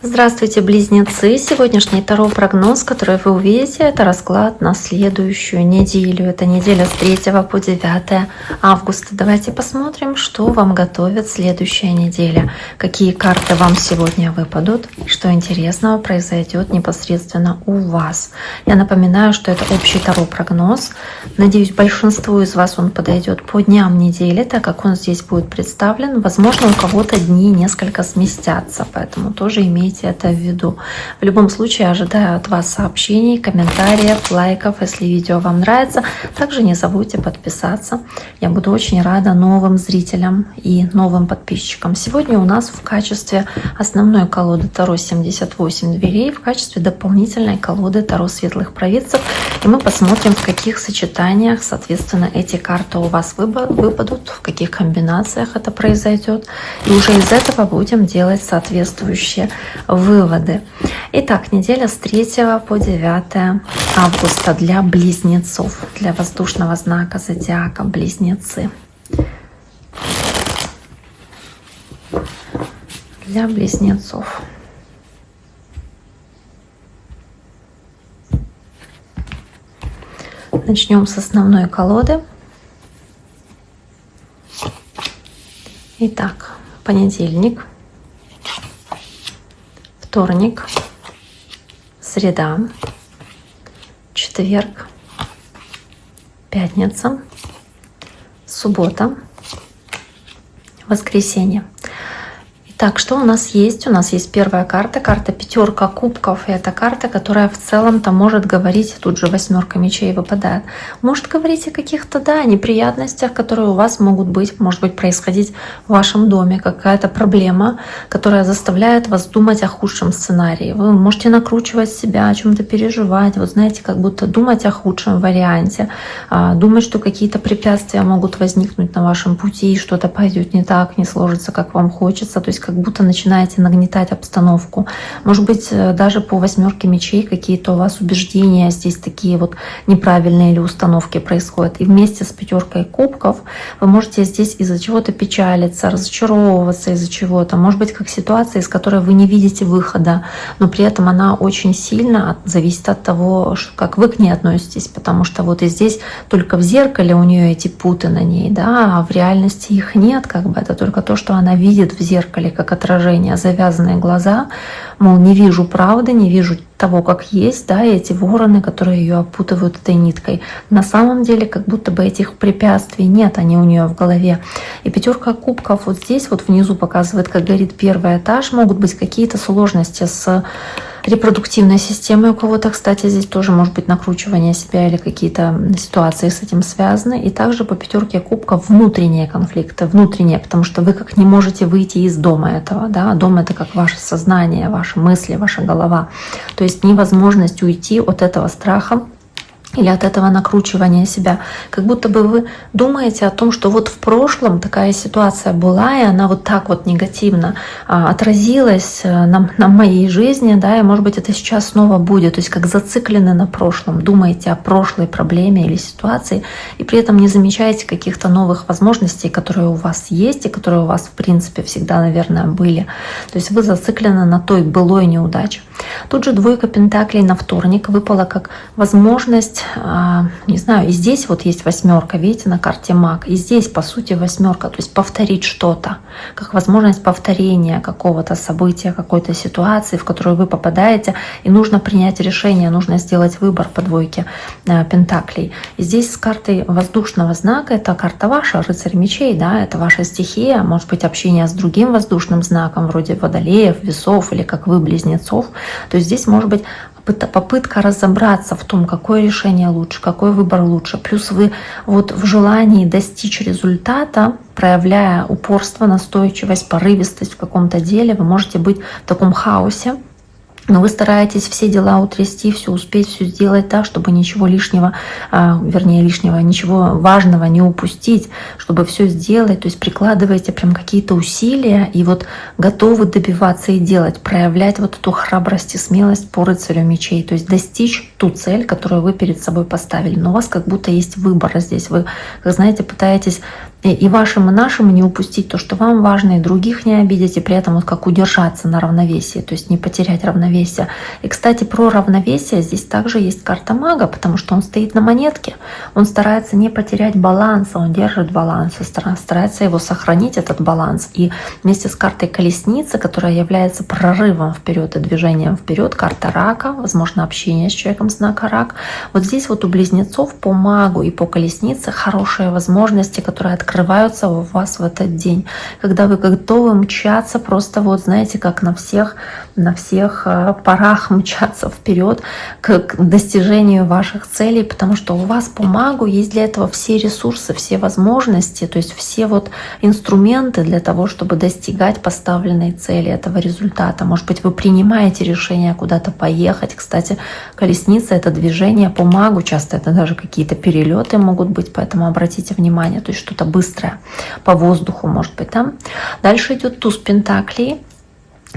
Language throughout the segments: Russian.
Здравствуйте, близнецы! Сегодняшний таро-прогноз, который вы увидите, это расклад на следующую неделю. Это неделя с 3 по 9 августа. Давайте посмотрим, что вам готовит следующая неделя. Какие карты вам сегодня выпадут, что интересного произойдет непосредственно у вас. Я напоминаю, что это общий таро-прогноз. Надеюсь, большинству из вас он подойдет по дням недели, так как он здесь будет представлен. Возможно, у кого-то дни несколько сместятся, поэтому тоже имейте это в виду. В любом случае, ожидаю от вас сообщений, комментариев, лайков, если видео вам нравится. Также не забудьте подписаться. Я буду очень рада новым зрителям и новым подписчикам. Сегодня у нас в качестве основной колоды Таро 78 дверей, в качестве дополнительной колоды Таро светлых провидцев. И мы посмотрим, в каких сочетаниях, соответственно, эти карты у вас выпадут, в каких комбинациях это произойдет. И уже из этого будем делать соответствующие выводы. Итак, неделя с 3 по 9 августа для близнецов, для воздушного знака зодиака близнецы. Для близнецов. Начнем с основной колоды. Итак, понедельник, вторник, среда, четверг, пятница, суббота, воскресенье. Итак, что у нас есть? У нас есть первая карта, карта пятерка кубков. И это карта, которая в целом-то может говорить, тут же восьмерка мечей выпадает, может говорить о каких-то, да, неприятностях, которые у вас могут быть, может быть, происходить в вашем доме, какая-то проблема, которая заставляет вас думать о худшем сценарии. Вы можете накручивать себя, о чем-то переживать, вот знаете, как будто думать о худшем варианте, думать, что какие-то препятствия могут возникнуть на вашем пути, и что-то пойдет не так, не сложится, как вам хочется, то есть как будто начинаете нагнетать обстановку. Может быть, даже по восьмерке мечей какие-то у вас убеждения здесь такие вот неправильные или установки происходят. И вместе с пятеркой кубков вы можете здесь из-за чего-то печалиться, разочаровываться из-за чего-то. Может быть, как ситуация, из которой вы не видите выхода, но при этом она очень сильно зависит от того, как вы к ней относитесь. Потому что вот и здесь только в зеркале у нее эти путы на ней, да, а в реальности их нет, как бы это только то, что она видит в зеркале, как отражение, завязанные глаза, мол, не вижу правды, не вижу того, как есть, да, и эти вороны, которые ее опутывают этой ниткой. На самом деле, как будто бы этих препятствий нет, они у нее в голове. И пятерка кубков вот здесь вот внизу показывает, как горит первый этаж, могут быть какие-то сложности с репродуктивной системой у кого-то, кстати, здесь тоже может быть накручивание себя или какие-то ситуации с этим связаны. И также по пятерке кубков внутренние конфликты, внутренние, потому что вы как не можете выйти из дома этого, да, дом это как ваше сознание, ваши мысли, ваша голова. То есть невозможность уйти от этого страха или от этого накручивания себя. Как будто бы вы думаете о том, что вот в прошлом такая ситуация была, и она вот так вот негативно отразилась на моей жизни, да, и может быть это сейчас снова будет. То есть как зациклены на прошлом, думаете о прошлой проблеме или ситуации, и при этом не замечаете каких-то новых возможностей, которые у вас есть, и которые у вас в принципе всегда, наверное, были. То есть вы зациклены на той былой неудаче. Тут же двойка пентаклей на вторник выпала как возможность, не знаю, и здесь вот есть восьмерка, видите, на карте маг, и здесь по сути восьмерка, то есть повторить что-то, как возможность повторения какого-то события, какой-то ситуации, в которую вы попадаете, и нужно принять решение, нужно сделать выбор по двойке пентаклей. И здесь с картой воздушного знака, это карта ваша, рыцарь мечей, да, это ваша стихия, может быть общение с другим воздушным знаком, вроде водолеев, весов или как вы, близнецов. То есть здесь может быть попытка разобраться в том, какое решение лучше, какой выбор лучше. Плюс вы вот в желании достичь результата, проявляя упорство, настойчивость, порывистость в каком-то деле, вы можете быть в таком хаосе, но вы стараетесь все дела утрясти, все успеть, все сделать так, чтобы ничего лишнего, ничего важного не упустить, чтобы все сделать. То есть прикладываете прям какие-то усилия и вот готовы добиваться и делать, проявлять вот эту храбрость и смелость по рыцарю мечей. То есть достичь ту цель, которую вы перед собой поставили. Но у вас как будто есть выбор здесь. Вы, как знаете, пытаетесь и вашим, и нашим не упустить то, что вам важно, и других не обидеть, и при этом вот как удержаться на равновесии, то есть не потерять равновесие. И, кстати, про равновесие здесь также есть карта мага, потому что он стоит на монетке, он старается не потерять баланс, он держит баланс, старается его сохранить, этот баланс. И вместе с картой колесницы, которая является прорывом вперед и движением вперед, карта рака, возможно, общение с человеком знака рак. Вот здесь вот у близнецов по магу и по колеснице хорошие возможности, которые открываются у вас в этот день, когда вы готовы мчаться просто вот, знаете, как на всех парах мчаться вперед к достижению ваших целей, потому что у вас по магу есть для этого все ресурсы, все возможности, то есть все вот инструменты для того, чтобы достигать поставленной цели, этого результата. Может быть, вы принимаете решение куда-то поехать. Кстати, колесница — это движение по магу, часто это даже какие-то перелеты могут быть, поэтому обратите внимание, то есть что-то быстрое по воздуху может быть. Да? Дальше идет туз пентаклей.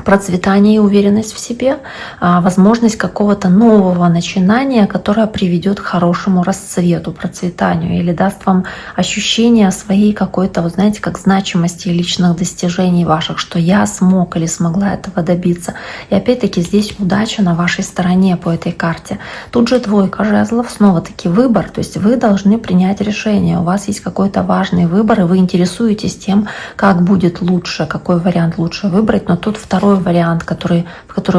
Процветание и уверенность в себе, возможность какого-то нового начинания, которое приведет к хорошему расцвету, процветанию или даст вам ощущение своей какой-то, вот знаете, как значимости и личных достижений ваших, что я смог или смогла этого добиться. И опять-таки здесь удача на вашей стороне по этой карте. Тут же двойка жезлов, снова-таки выбор, то есть вы должны принять решение, у вас есть какой-то важный выбор, и вы интересуетесь тем, как будет лучше, какой вариант лучше выбрать, но тут второй вариант, в который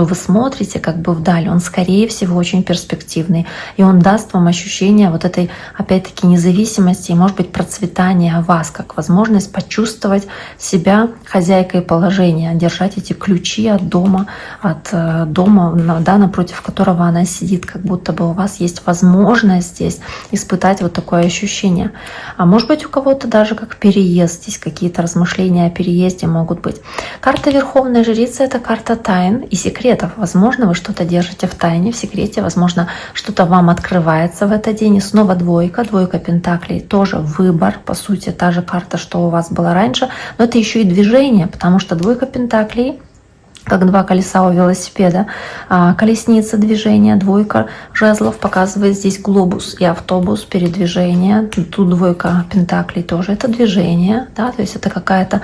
вы смотрите как бы вдаль, он скорее всего очень перспективный, и он даст вам ощущение вот этой, опять-таки, независимости и, может быть, процветания вас, как возможность почувствовать себя хозяйкой положения, держать эти ключи от дома, да, напротив которого она сидит, как будто бы у вас есть возможность здесь испытать вот такое ощущение. А может быть, у кого-то даже как переезд, здесь какие-то размышления о переезде могут быть. Карта Верховной Жрицы — это карта тайн и секретов. Возможно, вы что-то держите в тайне, в секрете, возможно, что-то вам открывается в этот день. И снова двойка пентаклей, тоже выбор, по сути, та же карта, что у вас была раньше, но это еще и движение, потому что двойка пентаклей как два колеса у велосипеда, колесница движения, двойка жезлов показывает здесь глобус и автобус, передвижение. Тут двойка пентаклей тоже это движение, да, то есть это какая-то,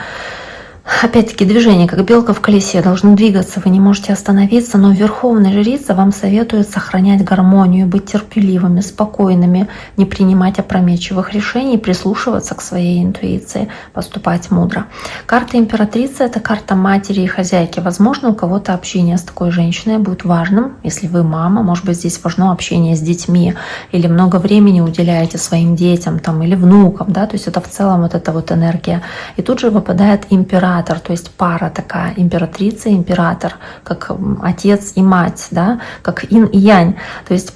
опять-таки, движение, как белка в колесе, должны двигаться, вы не можете остановиться, но Верховная Жрица вам советует сохранять гармонию, быть терпеливыми, спокойными, не принимать опрометчивых решений, прислушиваться к своей интуиции, поступать мудро. Карта Императрицы — это карта матери и хозяйки. Возможно, у кого-то общение с такой женщиной будет важным, если вы мама, может быть, здесь важно общение с детьми, или много времени уделяете своим детям там, или внукам, да, то есть это в целом вот эта вот энергия. И тут же выпадает император, то есть пара такая, императрица и император, как отец и мать, да, как инь и янь, то есть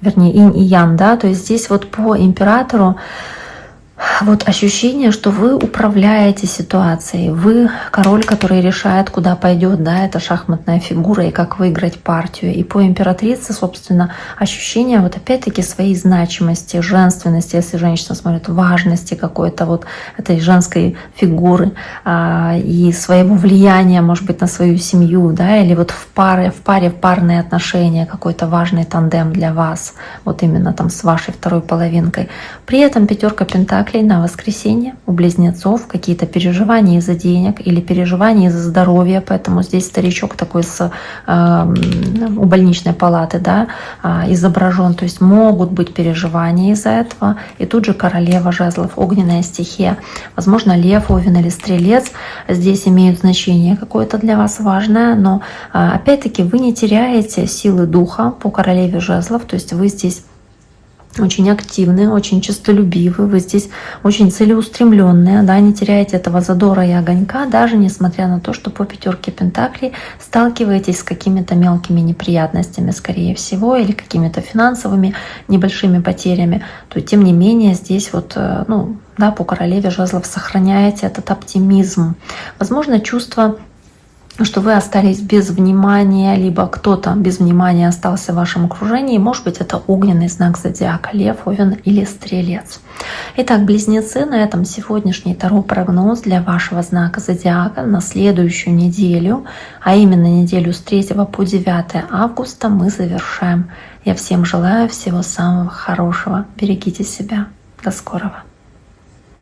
вернее, инь и ян, да, то есть здесь вот по императору вот ощущение, что вы управляете ситуацией, вы король, который решает, куда пойдет, да, это шахматная фигура и как выиграть партию. И по императрице, собственно, ощущение вот опять-таки своей значимости, женственности, если женщина смотрит, важности какой-то вот этой женской фигуры и своего влияния, может быть, на свою семью, да, или вот в парные отношения, какой-то важный тандем для вас, вот именно там с вашей второй половинкой. При этом пятерка пентаклей на воскресенье у близнецов, какие-то переживания из-за денег или переживания из-за здоровья, поэтому здесь старичок такой у больничной палаты, да, изображен, то есть могут быть переживания из-за этого. И тут же королева жезлов, огненная стихия, возможно, лев, овен или стрелец здесь имеют значение какое-то для вас важное, но опять-таки вы не теряете силы духа по королеве жезлов, то есть вы здесь очень активные, очень честолюбивые, вы здесь очень целеустремленные, да, не теряете этого задора и огонька, даже несмотря на то, что по пятерке пентаклей сталкиваетесь с какими-то мелкими неприятностями, скорее всего, или какими-то финансовыми небольшими потерями, то тем не менее здесь вот, ну, да, по королеве жезлов сохраняете этот оптимизм. Возможно, чувство что вы остались без внимания, либо кто-то без внимания остался в вашем окружении. Может быть, это огненный знак зодиака, Лев, Овен или Стрелец. Итак, Близнецы, на этом сегодняшний таро-прогноз для вашего знака зодиака на следующую неделю, а именно неделю с 3 по 9 августа мы завершаем. Я всем желаю всего самого хорошего. Берегите себя. До скорого.